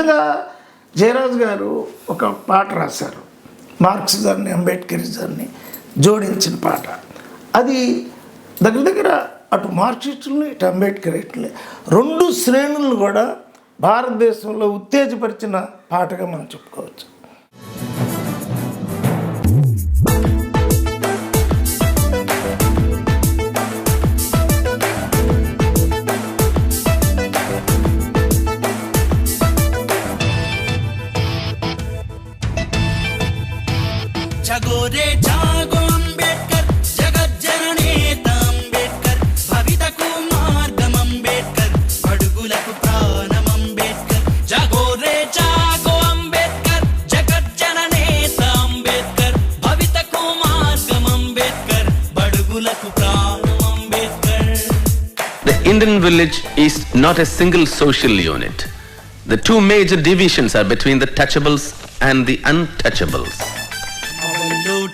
కొత్తగా జయరాజ్ గారు ఒక పాట రాశారు, మార్క్సిజాన్ని అంబేద్కరిజాన్ని జోడించిన పాట. అది దగ్గర అటు మార్క్సిస్టులని ఇటు అంబేద్కరిస్టులని రెండు శ్రేణులను కూడా భారతదేశంలో ఉత్తేజపరిచిన పాటగా మనం చెప్పుకోవచ్చు. జగోరే జాగో అంబేద్కర్ జగజ్జననేత అంబేద్కర్ భవితకు మార్గం అంబేద్కర్ అడుగులకు ప్రాణం అంబేద్కర్ జగోరే జాగో అంబేద్కర్ జగజ్జననేత అంబేద్కర్ భవితకు మార్గం అంబేద్కర్ అడుగులకు ప్రాణం Ambedkar. The Indian village is not a single social unit. The two major divisions are between the touchables and the untouchables.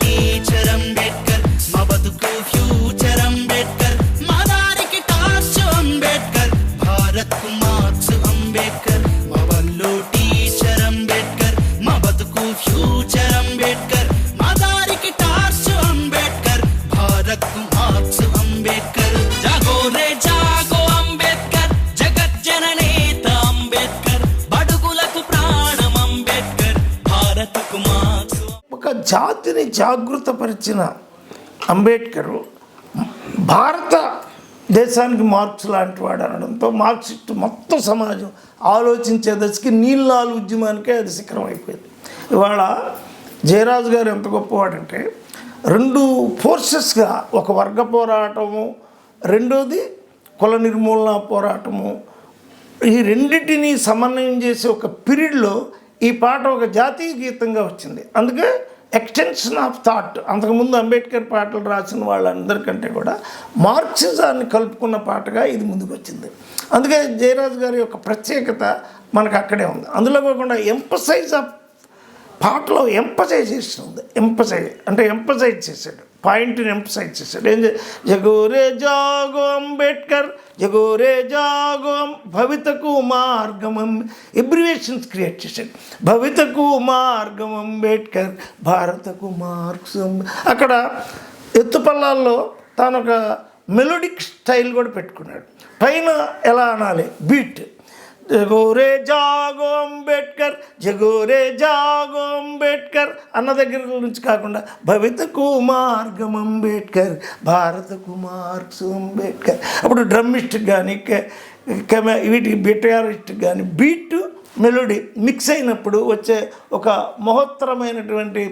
Teacher Ambedkar మా బతుకు ఫ్యూచర్ అంబేద్కర్ మా దారికి టార్చ్ అంబేద్కర్ భారత్ కు మార్క్స్ అంబేద్కర్ మా వల్లో టీచర్ అంబేద్కర్ మా బతుకు ఫ్యూచర్ అంబేద్కర్ మా దారికి టార్చ్ అంబేద్కర్ భారత్ కు మార్క్స్ అంబేద్కర్ జాగోరే జాగో అంబేద్కర్ జగజ్జననేత అంబేద్కర్ బడుగులకు ప్రాణం అంబేద్కర్ భారత్ కు మార్క్స్. ఒక జాతిని జాగృతపరిచిన అంబేద్కరు భారతదేశానికి మార్క్స్ లాంటి వాడు అనడంతో మార్క్సిస్టు మొత్తం సమాజం ఆలోచించే దశకి నీళ్ళాలు ఉద్యమానికే అది శిఖరం అయిపోయింది. ఇవాళ జయరాజు గారు ఎంత గొప్పవాడంటే రెండు ఫోర్సెస్గా, ఒక వర్గ పోరాటము, రెండోది కుల నిర్మూలన పోరాటము, ఈ రెండింటినీ సమన్వయం చేసే ఒక పీరియడ్లో ఈ పాట ఒక జాతీయ గీతంగా వచ్చింది. అందుకే ఎక్స్టెన్షన్ ఆఫ్ థాట్. అంతకుముందు అంబేద్కర్ పాటలు రాసిన వాళ్ళందరికంటే కూడా మార్క్సిజాన్ని కలుపుకున్న పాటగా ఇది ముందుకు వచ్చింది. అందుకే జయరాజ్ గారి యొక్క ప్రత్యేకత మనకు అక్కడే ఉంది. అందులో కాకుండా ఎంపసైజ్ ఆఫ్ పాటలో ఎంపసైజ్ చేస్తుంది. ఎంపసైజ్ చేశాడు, పాయింట్ని ఎంపసైజ్ చేశాడు. ఏం జగోరే జాగో అంబేద్కర్ జగోరే జాగో భవితకు మార్గం, ఎబ్రివేషన్స్ క్రియేట్ చేశాడు. భవితకు మార్గం అంబేద్కర్ భారతకు మార్క్స్. అక్కడ ఎత్తుపల్లాల్లో తాను ఒక మెలోడిక్ స్టైల్ కూడా పెట్టుకున్నాడు. పైన ఎలా అనాలి, బీట్, జగోరే జాగో అంబేద్కర్ జగోరే జాగో అంబేద్కర్ అన్న దగ్గర నుంచి కాకుండా భవితకు మార్గం అంబేద్కర్ భారతకు మార్క్స్ అంబేద్కర్. అప్పుడు డ్రమ్మిస్ట్కి కానీ వీటికి బిటగారిస్ట్కి కానీ బీట్ మెలోడీ మిక్స్ అయినప్పుడు వచ్చే ఒక మహోత్తరమైనటువంటి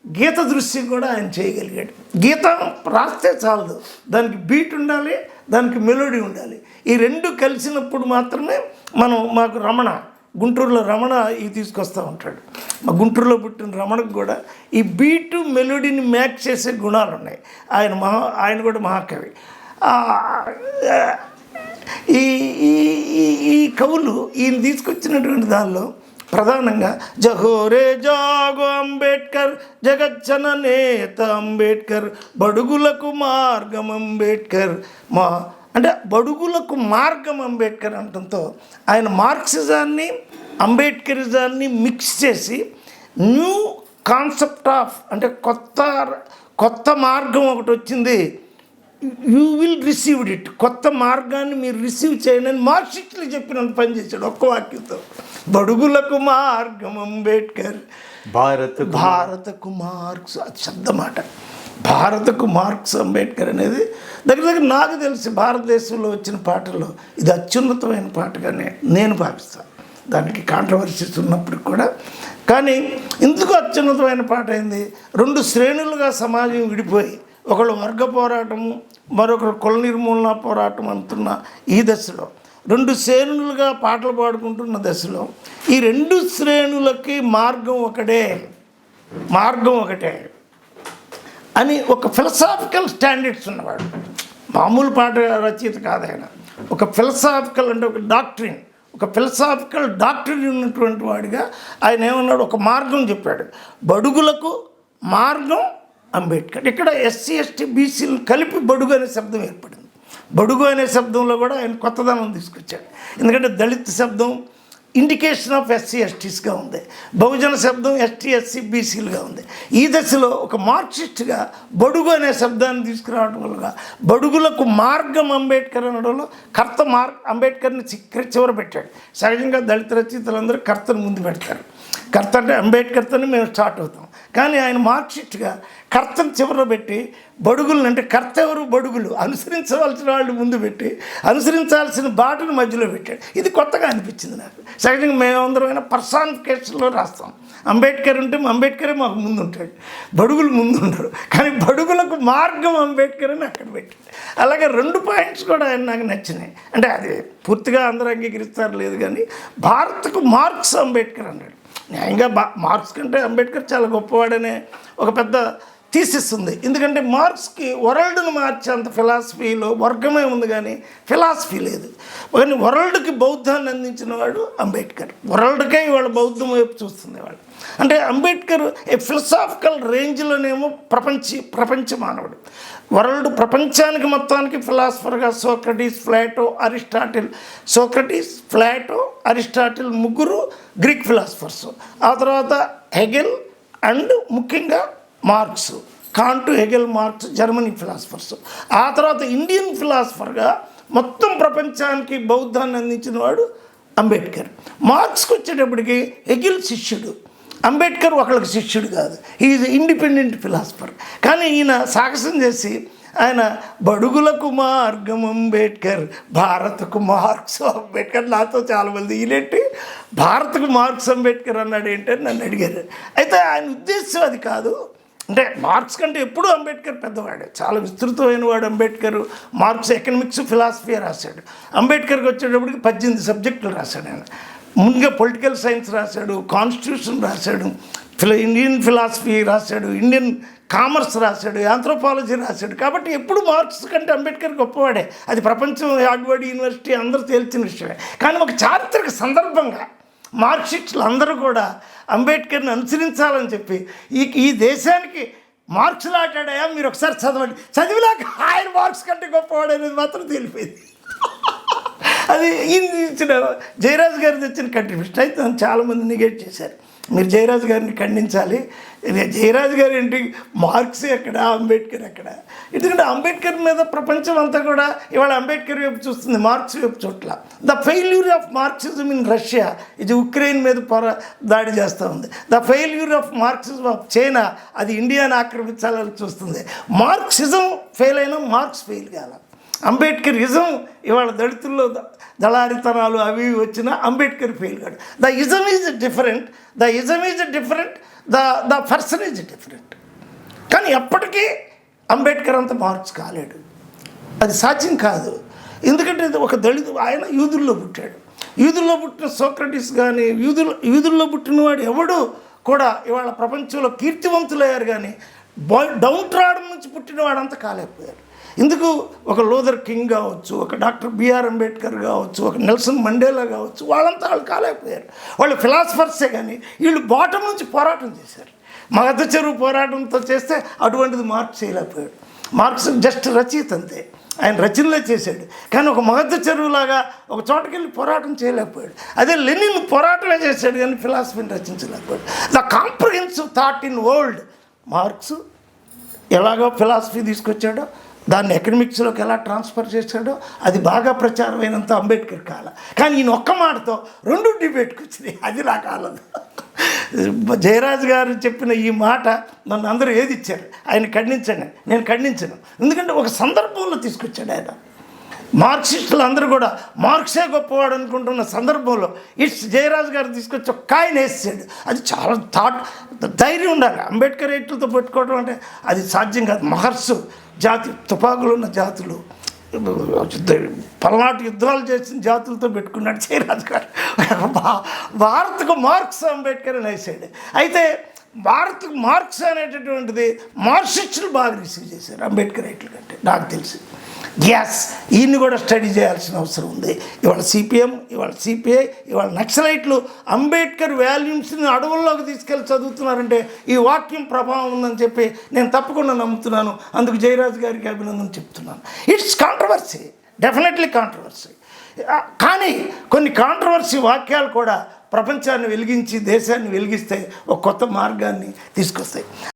గీత దృశ్యం కూడా ఆయన చేయగలిగాడు. గీతం రాస్తే చాలదు, దానికి బీట్ ఉండాలి, దానికి మెలోడీ ఉండాలి. ఈ రెండు కలిసినప్పుడు మాత్రమే మాకు గుంటూరులో రమణ ఇవి తీసుకొస్తూ ఉంటాడు. మా గుంటూరులో పుట్టిన రమణకు కూడా ఈ బీటు మెలోడీని మ్యాచ్ చేసే గుణాలు ఉన్నాయి. ఆయన కూడా మహాకవి. ఈ కవులు ఈయన తీసుకొచ్చినటువంటి దానిలో ప్రధానంగా జగోరే జాగో అంబేద్కర్ జగజ్జననేత అంబేద్కర్ బడుగులకు మార్గం అంబేద్కర్ అంటే బడుగులకు మార్గం అంబేద్కర్ అనడంతో ఆయన మార్క్సిజాన్ని అంబేద్కరిజాన్ని మిక్స్ చేసి న్యూ కాన్సెప్ట్ ఆఫ్, అంటే కొత్త మార్గం ఒకటి వచ్చింది, యూ విల్ రిసీవ్డ్ ఇట్, కొత్త మార్గాన్ని మీరు రిసీవ్ చేయండి మార్క్సిస్టులు చెప్పినంత పనిచేశాడు ఒక్క వాక్యంతో. బడుగులకు మార్గం అంబేద్కర్ భారతకు మార్క్స్. అది శబ్దమాట. భారతకు మార్క్స్ అంబేద్కర్ అనేది దగ్గర నాకు తెలిసి భారతదేశంలో వచ్చిన పాటల్లో ఇది అత్యున్నతమైన పాటగానే నేను భావిస్తాను. దానికి కాంట్రవర్సీస్ ఉన్నప్పటికి కూడా, కానీ ఎందుకు అత్యున్నతమైన పాట అయింది, రెండు శ్రేణులుగా సమాజం విడిపోయి ఒకళ్ళు వర్గ పోరాటము, మరొకరు కుల నిర్మూలన పోరాటం అంటున్న ఈ దశలో, రెండు శ్రేణులుగా పాటలు పాడుకుంటున్న దశలో ఈ రెండు శ్రేణులకి మార్గం ఒకటే అని ఒక ఫిలసాఫికల్ స్టాండర్డ్స్ ఉన్నవాడు. మామూలు పాట రచయిత కాదు ఆయన. ఒక ఫిలసాఫికల్ అంటే ఒక ఫిలసాఫికల్ డాక్టరీ ఉన్నటువంటి వాడిగా ఆయన ఏమన్నాడు, ఒక మార్గం చెప్పాడు. బడుగులకు మార్గం అంబేద్కర్. ఇక్కడ ఎస్సీ ఎస్టీ బీసీలు కలిపి బడుగు అనే శబ్దం ఏర్పడింది. బడుగు అనే శబ్దంలో కూడా ఆయన కొత్తదనం తీసుకొచ్చాడు. ఎందుకంటే దళిత్ శబ్దం, ఇండికేషన్ ఆఫ్ ఎస్సీ ఎస్టీస్గా ఉంది, బహుజన శబ్దం ఎస్టీ ఎస్సీ బీసీలుగా ఉంది. ఈ దశలో ఒక మార్క్సిస్ట్గా బడుగు అనే శబ్దాన్ని తీసుకురావడం వల్ల బడుగులకు మార్గం అంబేద్కర్ అనడంలో కర్త అంబేద్కర్ని చివర పెట్టాడు. సహజంగా దళిత రచయితలందరూ కర్తను ముందు పెడతారు. కర్త అంటే అంబేద్కర్తోనే మేము స్టార్ట్ అవుతాం. కానీ ఆయన మార్క్సిస్ట్గా కర్తను చివరలో పెట్టి బడుగులను, అంటే కర్త ఎవరు, బడుగులు అనుసరించవలసిన వాళ్ళు ముందు పెట్టి అనుసరించాల్సిన బాటను మధ్యలో పెట్టాడు. ఇది కొత్తగా అనిపించింది నాకు. సహజంగా మేమందరమైనా పర్సానిఫికేషన్లో రాస్తాం. అంబేద్కర్ ఉంటే అంబేద్కరే మాకు ముందు ఉంటాడు, బడుగులు ముందు ఉండరు. కానీ బడుగులకు మార్గం అంబేద్కర్ అని అక్కడ పెట్టాడు. అలాగే 2 పాయింట్స్ కూడా ఆయన నాకు నచ్చినాయి. అంటే అది పూర్తిగా అందరూ అంగీకరిస్తారు లేదు, కానీ భారత్కు మార్క్స్ అంబేద్కర్ అన్నాడు. న్యాయంగా మార్క్స్ కంటే అంబేద్కర్ చాలా గొప్పవాడనే ఒక పెద్ద థీసిస్ ఉంది. ఎందుకంటే మార్క్స్కి వరల్డ్ను మార్చేంత ఫిలాసఫీలో వర్గమే ఉంది, కానీ ఫిలాసఫీ లేదు. కానీ వరల్డ్కి బౌద్ధాన్ని అందించిన వాడు అంబేద్కర్. వరల్డ్కే ఇవాళ బౌద్ధం వైపు చూస్తుంది వాళ్ళు. అంటే అంబేద్కర్ ఏ ఫిలసాఫికల్ రేంజ్లోనేమో ప్రపంచ మానవుడు. వరల్డ్ ప్రపంచానికి మొత్తానికి ఫిలాసఫర్గా Socrates, Plato, Aristotle. Socrates, Plato, Aristotle ముగ్గురు గ్రీక్ ఫిలాసఫర్స్. ఆ తర్వాత హెగెల్ అండ్ ముఖ్యంగా Marx, Kant, Hegel, Marx Germany philosophers. ఆ తర్వాత ఇండియన్ ఫిలాసఫర్గా మొత్తం ప్రపంచానికి బౌద్ధాన్ని అందించిన వాడు అంబేద్కర్. మార్క్స్కి వచ్చేటప్పటికి హెగెల్ శిష్యుడు, అంబేద్కర్ ఒకళ్ళకి శిష్యుడు కాదు. Is independent philosopher. కానీ ఈయన సాహసం చేసి ఆయన బడుగులకు మార్గం అంబేద్కర్, భారత్కు మార్క్స్ అంబేద్కర్. నాతో చాలామంది ఈయనెట్టి భారత్కు మార్క్స్ అంబేద్కర్ అన్నాడు ఏంటని నన్ను అడిగారు. అయితే ఆయన ఉద్దేశం అది కాదు. అంటే మార్క్స్ కంటే ఎప్పుడూ అంబేద్కర్ పెద్దవాడు, చాలా విస్తృతమైన వాడు అంబేద్కర్. మార్క్స్ ఎకనామిక్స్, ఫిలాసఫీ రాశాడు. అంబేద్కర్కి వచ్చేటప్పటికి 18 సబ్జెక్టులు రాశాడు ఆయన. ముందుగా పొలిటికల్ సైన్స్ రాశాడు, కాన్స్టిట్యూషన్ రాశాడు, ఇండియన్ ఫిలాసఫీ రాశాడు, ఇండియన్ కామర్స్ రాశాడు, ఆంథ్రోపాలజీ రాశాడు. కాబట్టి ఎప్పుడు మార్క్స్ కంటే అంబేద్కర్ గొప్పవాడే. అది ప్రపంచం, హార్వర్డ్ యూనివర్సిటీ అందరూ తేల్చిన విషయమే. కానీ ఒక చారిత్రక సందర్భంగా మార్క్సిస్టులు అందరూ కూడా అంబేద్కర్ని అనుసరించాలని చెప్పి ఈ దేశానికి మార్క్స్లు ఆటాడాయా మీరు ఒకసారి చదవండి, చదివినాక ఆయన మార్క్స్ కంటే గొప్పవాడు అనేది మాత్రం తెలిపోయింది. అది ఈయన ఇచ్చిన జయరాజు గారు తెచ్చిన కంట్రిబ్యూషన్. అయితే చాలామంది నెగెట్ చేశారు, మీరు జయరాజు గారిని ఖండించాలి. జయరాజు గారు ఏంటి, మార్క్స్ ఎక్కడ, అంబేద్కర్ ఎక్కడ? ఎందుకంటే అంబేద్కర్ మీద ప్రపంచం అంతా కూడా ఇవాళ అంబేద్కర్ వైపు చూస్తుంది, మార్క్స్ వైపు చూట్ల. The failure of Marxism in Russia, ఇది ఉక్రెయిన్ మీద దాడి చేస్తూ ఉంది. The failure of Marxism of China, అది ఇండియాని ఆక్రమించాలని చూస్తుంది. మార్క్సిజం ఫెయిల్ అయినా మార్క్స్ ఫెయిల్ కాల. అంబేద్కరిజం ఇవాళ దళితుల్లో దళారితనాలు అవి వచ్చినా అంబేద్కర్ ఫెయిల్ కాడు. The ism is different, the person is different. కానీ ఎప్పటికీ అంబేద్కర్ అంత మార్క్స్ కాలేడు, అది సాధ్యం కాదు. ఎందుకంటే ఒక ఆయన యూదుల్లో పుట్టాడు. యూదుల్లో పుట్టిన సోక్రటీస్ కానీ యూదుల్లో పుట్టినవాడు ఎవడు కూడా ఇవాళ ప్రపంచంలో కీర్తివంతులయ్యారు. కానీ డౌన్ ట్రాడన్ నుంచి పుట్టినవాడంతా కాలేకపోయారు. ఎందుకు? ఒక లూథర్ కింగ్ కావచ్చు, ఒక డాక్టర్ బిఆర్ అంబేద్కర్ కావచ్చు, ఒక నెల్సన్ మండేలా కావచ్చు, వాళ్ళంతా వాళ్ళు కాలేకపోయారు. వాళ్ళు ఫిలాసఫర్సే. కానీ వీళ్ళు బాటం నుంచి పోరాటం చేశారు. మగధ చెరువు పోరాటంతో చేస్తే అటువంటిది మార్క్స్ చేయలేకపోయాడు. మార్క్స్ జస్ట్ రచయిత అంతే, ఆయన రచనలే చేశాడు. కానీ ఒక మగధ చెరువులాగా ఒక చోటకెళ్ళి పోరాటం చేయలేకపోయాడు. అదే లెనిన్ పోరాటమే చేశాడు, కానీ ఫిలాసఫీని రచించలేకపోయాడు. The comprehensive thought in world, Marx ఎలాగో ఫిలాసఫీ తీసుకొచ్చాడో దాన్ని ఎకనామిక్స్లోకి ఎలా ట్రాన్స్ఫర్ చేశాడో అది బాగా ప్రచారమైనంత అంబేద్కర్ కాల. కానీ ఈయన ఒక్క మాటతో 2 డిబేట్కి వచ్చినాయి. అది నా కాలదు. జయరాజు గారు చెప్పిన ఈ మాట నన్ను అందరూ ఏది ఇచ్చారు, ఆయన ఖండించండి, నేను ఖండించను. ఎందుకంటే ఒక సందర్భంలో తీసుకొచ్చాడు ఆయన. మార్క్సిస్టులు అందరూ కూడా మార్క్సే గొప్పవాడు అనుకుంటున్న సందర్భంలో జయరాజు గారు తీసుకొచ్చి ఒక కాయన వేసాడు. అది చాలా ధైర్యం ఉండాలి. అంబేద్కర్ రేట్లతో పెట్టుకోవడం అంటే అది సాధ్యం కాదు. మహర్సు జాతి, తుపాకులు ఉన్న జాతులు, పల్నాటి యుద్ధాలు చేసిన జాతులతో పెట్టుకున్నాడు జయరాజు గారు. భారత్కు మార్క్స్ అంబేద్కర్ అని వేసాడు. అయితే భారత్కు మార్క్స్ అనేటటువంటిది మార్క్సిస్టులు బాగా రిసీవ్ చేశారు అంబేద్కర్ రేట్ల కంటే నాకు తెలిసి. గ్యాస్ ఈయన్ని కూడా స్టడీ చేయాల్సిన అవసరం ఉంది. ఇవాళ సిపిఎం, ఇవాళ సిపిఐ, ఇవాళ నక్సలైట్లు అంబేద్కర్ వాల్యూమ్స్ని అడవుల్లోకి తీసుకెళ్ళి చదువుతున్నారంటే ఈ వాక్యం ప్రభావం ఉందని చెప్పి నేను తప్పకుండా నమ్ముతున్నాను. అందుకు జయరాజు గారికి అభినందన చెప్తున్నాను. It's controversy, definitely controversy. కానీ కొన్ని కాంట్రవర్సీ వాక్యాలు కూడా ప్రపంచాన్ని వెలిగించి దేశాన్ని వెలిగిస్తే ఒక కొత్త మార్గాన్ని తీసుకొస్తాయి.